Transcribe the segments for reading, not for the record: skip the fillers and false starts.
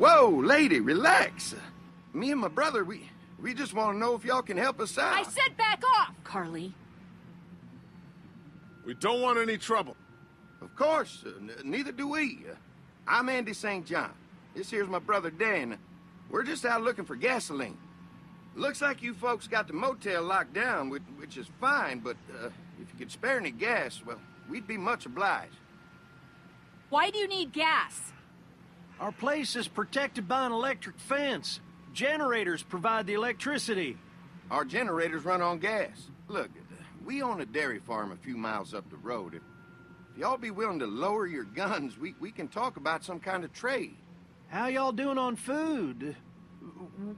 Whoa, lady, relax. Me and my brother, we just want to know if y'all can help us out. I said back off! Carly. We don't want any trouble. Of course, neither do we. I'm Andy St. John. This here's my brother Dan. We're just out looking for gasoline. Looks like you folks got the motel locked down, which is fine, but if you could spare any gas, well, we'd be much obliged. Why do you need gas? Our place is protected by an electric fence. Generators provide the electricity. Our generators run on gas. Look, we own a dairy farm a few miles up the road. If y'all be willing to lower your guns, we can talk about some kind of trade. How y'all doing on food?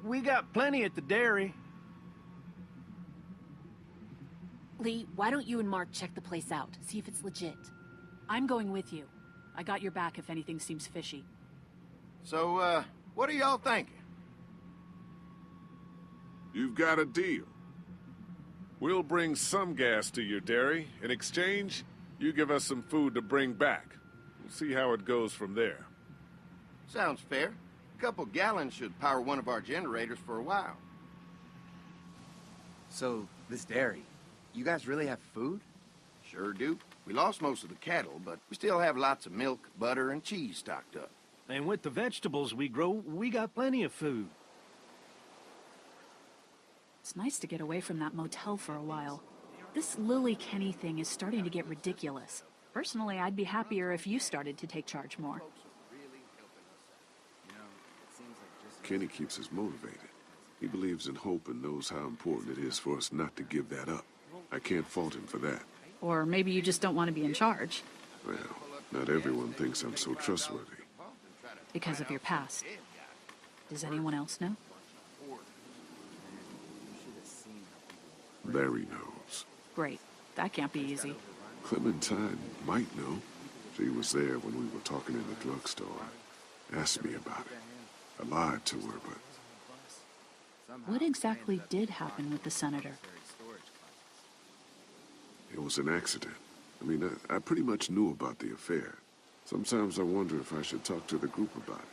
We got plenty at the dairy. Lee, why don't you and Mark check the place out, see if it's legit? I'm going with you. I got your back if anything seems fishy. So, what are y'all thinking? You've got a deal. We'll bring some gas to your dairy. In exchange, you give us some food to bring back. We'll see how it goes from there. Sounds fair. A couple gallons should power one of our generators for a while. So, this dairy, you guys really have food? Sure do. We lost most of the cattle, but we still have lots of milk, butter, and cheese stocked up. And with the vegetables we grow, we got plenty of food. It's nice to get away from that motel for a while. This Lily Kenny thing is starting to get ridiculous. Personally, I'd be happier if you started to take charge more. Kenny keeps us motivated. He believes in hope and knows how important it is for us not to give that up. I can't fault him for that. Or maybe you just don't want to be in charge. Well, not everyone thinks I'm so trustworthy. Because of your past. Does anyone else know? Larry knows. Great. That can't be easy. Clementine might know. She was there when we were talking in the drugstore. Asked me about it. I lied to her, but... What exactly did happen with the senator? It was an accident. I mean, I pretty much knew about the affair. Sometimes I wonder if I should talk to the group about it.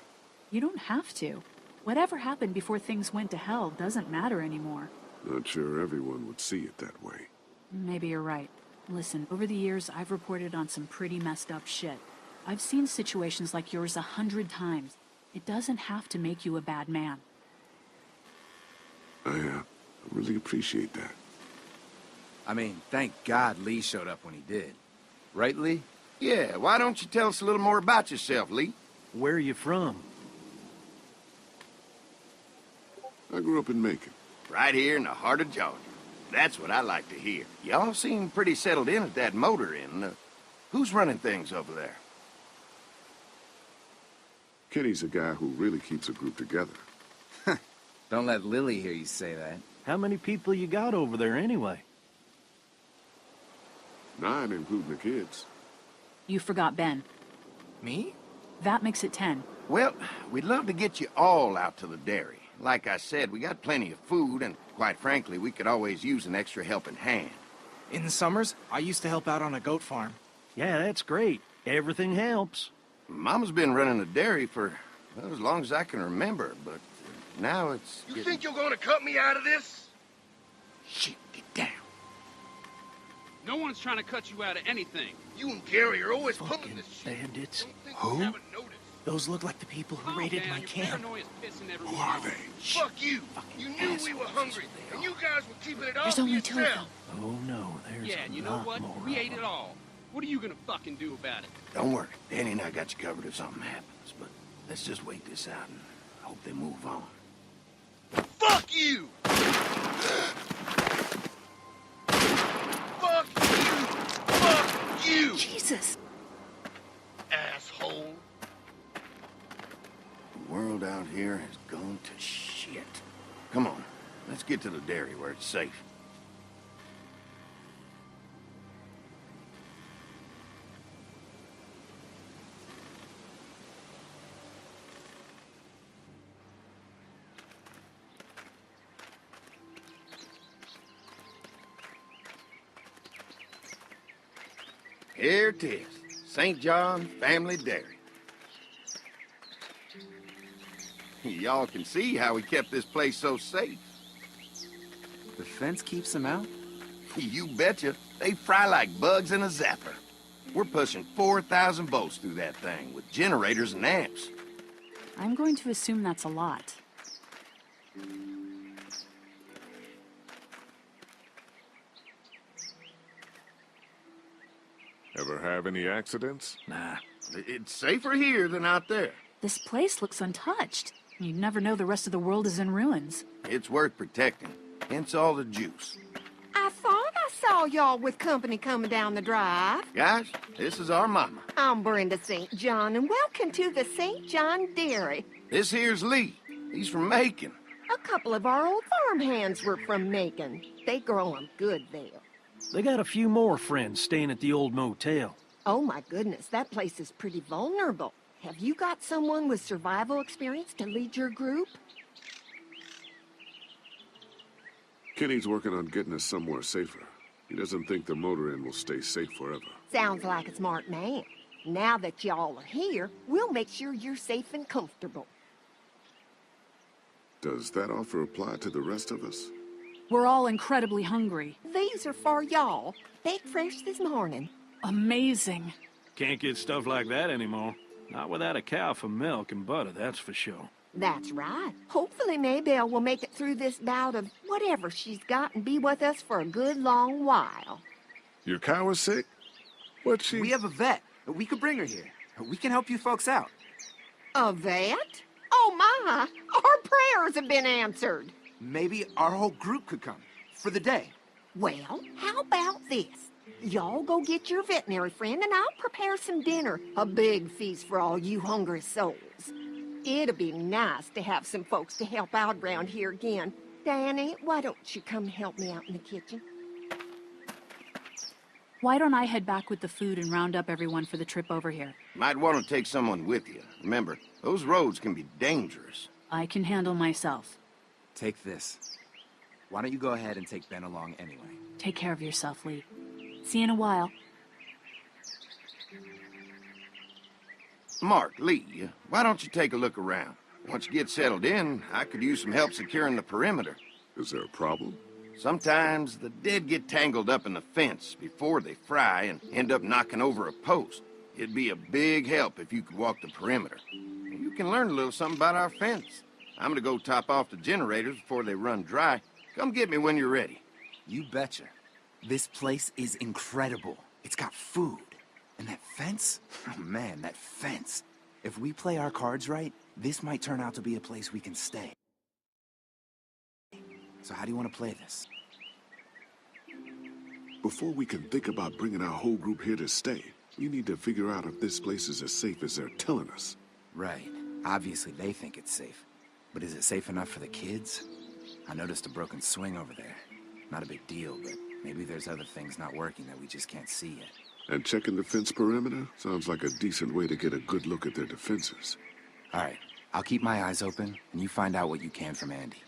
You don't have to. Whatever happened before things went to hell doesn't matter anymore. Not sure everyone would see it that way. Maybe you're right. Listen, over the years, I've reported on some pretty messed up shit. I've seen situations like yours 100 times. It doesn't have to make you a bad man. I really appreciate that. I mean, thank God Lee showed up when he did. Right, Lee? Yeah, why don't you tell us a little more about yourself, Lee? Where are you from? I grew up in Macon. Right here in the heart of Georgia. That's what I like to hear. Y'all seem pretty settled in at that motor inn. Who's running things over there? Kenny's a guy who really keeps a group together. Don't let Lily hear you say that. How many people you got over there anyway? 9, including the kids. You forgot Ben. Me? That makes it 10. Well, we'd love to get you all out to the dairy. Like I said, we got plenty of food, and quite frankly, we could always use an extra helping hand. In the summers, I used to help out on a goat farm. Yeah, that's great. Everything helps. Mama's been running a dairy for, well, as long as I can remember, but now it's... You think you're gonna cut me out of this? Shit, get down. No one's trying to cut you out of anything. You and Gary are always pulling Fucking this shit. bandits. Who? Haven't noticed. Those look like the people who Calm raided down, my your camp. paranoia's pissing Who everyone are off. they? Fuck you. You knew we were hungry, and you guys were keeping it all There's for only 2 of them. yourself. Oh no, there's Yeah, and you know a lot what? more We of ate it them. all. What are you gonna fucking do about it? Don't worry, Danny and I got you covered if something happens, but let's just wait this out and hope they move on. Fuck you! Fuck you! Fuck you! Jesus! Asshole. The world out here has gone to shit. Come on, let's get to the dairy where it's safe. Here it is, St. John Family Dairy. Y'all can see how we kept this place so safe. The fence keeps them out? You betcha. They fry like bugs in a zapper. We're pushing 4,000 volts through that thing with generators and amps. I'm going to assume that's a lot. Ever have any accidents? Nah. It's safer here than out there. This place looks untouched. You'd never know the rest of the world is in ruins. It's worth protecting. Hence all the juice. I thought I saw y'all with company coming down the drive. Guys, this is our mama. I'm Brenda St. John, and welcome to the St. John Dairy. This here's Lee. He's from Macon. A couple of our old farmhands were from Macon. They grow 'em good there. They got a few more friends staying at the old motel. Oh my goodness, that place is pretty vulnerable. Have you got someone with survival experience to lead your group? Kenny's working on getting us somewhere safer. He doesn't think the motor inn will stay safe forever. Sounds like a smart man. Now that y'all are here, we'll make sure you're safe and comfortable. Does that offer apply to the rest of us? We're all incredibly hungry. These are for y'all. Baked fresh this morning. Amazing. Can't get stuff like that anymore. Not without a cow for milk and butter, that's for sure. That's right. Hopefully Maybelle will make it through this bout of whatever she's got and be with us for a good long while. Your cow is sick? What's she... We have a vet. We could bring her here. We can help you folks out. A vet? Oh my! Our prayers have been answered. Maybe our whole group could come. For the day. Well, how about this? Y'all go get your veterinary friend and I'll prepare some dinner. A big feast for all you hungry souls. It'll be nice to have some folks to help out around here again. Danny, why don't you come help me out in the kitchen? Why don't I head back with the food and round up everyone for the trip over here? Might want to take someone with you. Remember, those roads can be dangerous. I can handle myself. Take this. Why don't you go ahead and take Ben along anyway? Take care of yourself, Lee. See you in a while. Mark, Lee, why don't you take a look around? Once you get settled in, I could use some help securing the perimeter. Is there a problem? Sometimes the dead get tangled up in the fence before they fry and end up knocking over a post. It'd be a big help if you could walk the perimeter. You can learn a little something about our fence. I'm gonna go top off the generators before they run dry. Come get me when you're ready. You betcha. This place is incredible. It's got food. And that fence? Oh man, that fence. If we play our cards right, this might turn out to be a place we can stay. So how do you want to play this? Before we can think about bringing our whole group here to stay, we need to figure out if this place is as safe as they're telling us. Right. Obviously they think it's safe. But is it safe enough for the kids? I noticed a broken swing over there. Not a big deal, but maybe there's other things not working that we just can't see yet. And checking the fence perimeter sounds like a decent way to get a good look at their defenses. All right. I'll keep my eyes open, and you find out what you can from Andy.